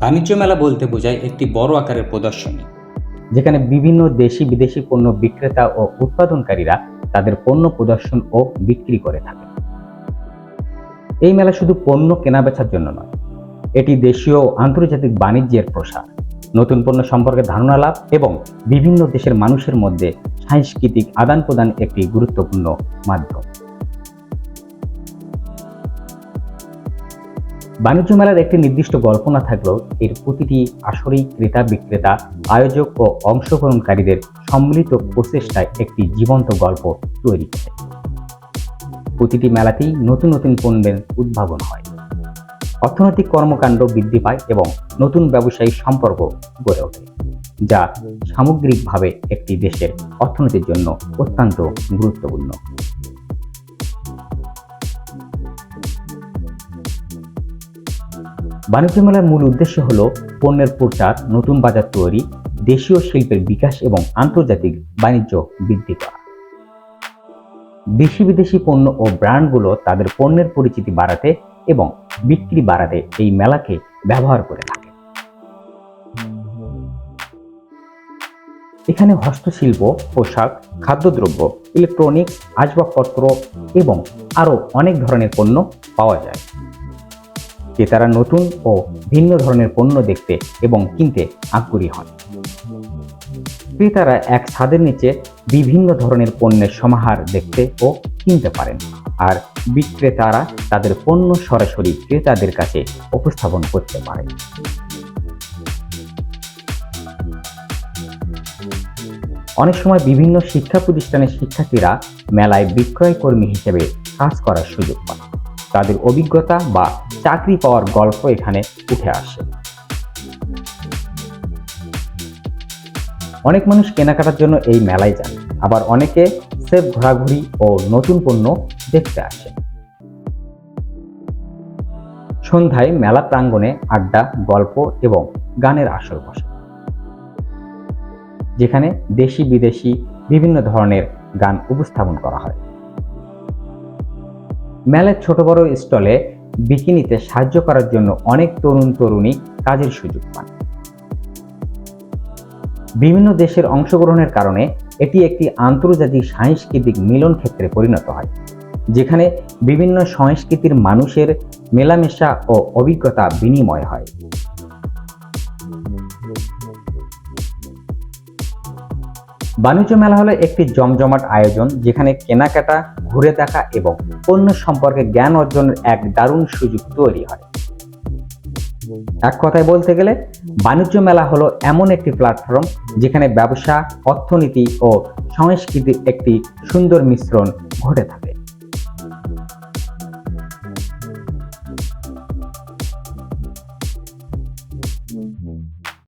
বাণিজ্য মেলা বলতে বোঝায় একটি বড় আকারের প্রদর্শনী। যেখানে বিভিন্ন দেশি বিদেশি পণ্য বিক্রেতা ও উৎপাদনকারীরা তাদের পণ্য প্রদর্শন ও বিক্রি করে থাকে। এই মেলা শুধু পণ্য কেনাবেচার জন্য নয়, এটি দেশীয় ও আন্তর্জাতিক বাণিজ্যের প্রসার, নতুন পণ্য সম্পর্কে ধারণা লাভ এবং বিভিন্ন দেশের মানুষের মধ্যে সাংস্কৃতিক আদান প্রদান একটি গুরুত্বপূর্ণ মাধ্যম। বাণিজ্য মেলার একটি নির্দিষ্ট গল্প না থাকলেও এর প্রতিটি আসরেই ক্রেতা বিক্রেতা, আয়োজক ও অংশগ্রহণকারীদের সম্মিলিত প্রচেষ্টায় একটি জীবন্ত গল্প তৈরি করে। প্রতিটি মেলাতেই নতুন নতুন পণ্যের উদ্ভাবন হয়, অর্থনৈতিক কর্মকাণ্ড বৃদ্ধি পায় এবং নতুন ব্যবসায়িক সম্পর্ক গড়ে ওঠে, যা সামগ্রিকভাবে একটি দেশের অর্থনীতির জন্য অত্যন্ত গুরুত্বপূর্ণ। বাণিজ্য মেলার মূল উদ্দেশ্য হল পণ্যের প্রচার, নতুন বাজার তৈরি, দেশীয় শিল্পের বিকাশ এবং আন্তর্জাতিক বাণিজ্য বৃদ্ধি করা। দেশি বিদেশি পণ্য ও ব্র্যান্ডগুলো তাদের পণ্যের পরিচিতি বাড়াতে এবং বিক্রি বাড়াতে এই মেলাকে ব্যবহার করে থাকে। এখানে হস্তশিল্প, পোশাক, খাদ্যদ্রব্য, ইলেকট্রনিক্স, আসবাবপত্র এবং আরও অনেক ধরনের পণ্য পাওয়া যায়। ক্রেতারা নতুন ও ভিন্ন ধরনের পণ্য দেখতে এবং কিনতে আগ্রহী হন। ক্রেতারা এক ছাদের নিচে বিভিন্ন ধরনের পণ্যের সমাহার দেখতে ও কিনতে পারেন, আর বিক্রেতারা তাদের পণ্য সরাসরি ক্রেতাদের কাছে উপস্থাপন করতে পারেন। অনেক সময় বিভিন্ন শিক্ষা প্রতিষ্ঠানের শিক্ষার্থীরা মেলায় বিক্রয় কর্মী হিসেবে কাজ করার সুযোগ পান। তাদের অভিজ্ঞতা বা চাকরি পাওয়ার গল্প এখানে উঠে আসে। অনেক মানুষ কেনাকাটার জন্য এই মেলায় যান, আবার অনেকে সেফ ঘোরাঘুরি ও নতুন পণ্য দেখতে আসে। সন্ধ্যায় মেলা প্রাঙ্গণে আড্ডা, গল্প এবং গানের আসর বসে, যেখানে দেশি বিদেশি বিভিন্ন ধরনের গান উপস্থাপন করা হয়। মেলার ছোট বড় স্টলে বিকিনিতে সাহায্য করার জন্য অনেক তরুণ তরুণী কাজের সুযোগ পান। বিভিন্ন দেশের অংশগ্রহণের কারণে এটি একটি আন্তর্জাতিক সাংস্কৃতিক মিলন ক্ষেত্রে পরিণত হয়, যেখানে বিভিন্ন সংস্কৃতির মানুষের মেলামেশা ও অভিজ্ঞতা বিনিময় হয়। বাণিজ্য মেলা হলো একটি জমজমাট আয়োজন, যেখানে কেনাকাটা, ঘুরে দেখা এবং পণ্য সম্পর্কে জ্ঞান অর্জনের এক দারুণ সুযোগ তৈরি হয়। এক কথায় বলতে গেলে বাণিজ্য মেলা হলো এমন একটি প্ল্যাটফর্ম যেখানে ব্যবসা, অর্থনীতি ও সংস্কৃতির একটি সুন্দর মিশ্রণ ঘটে থাকে।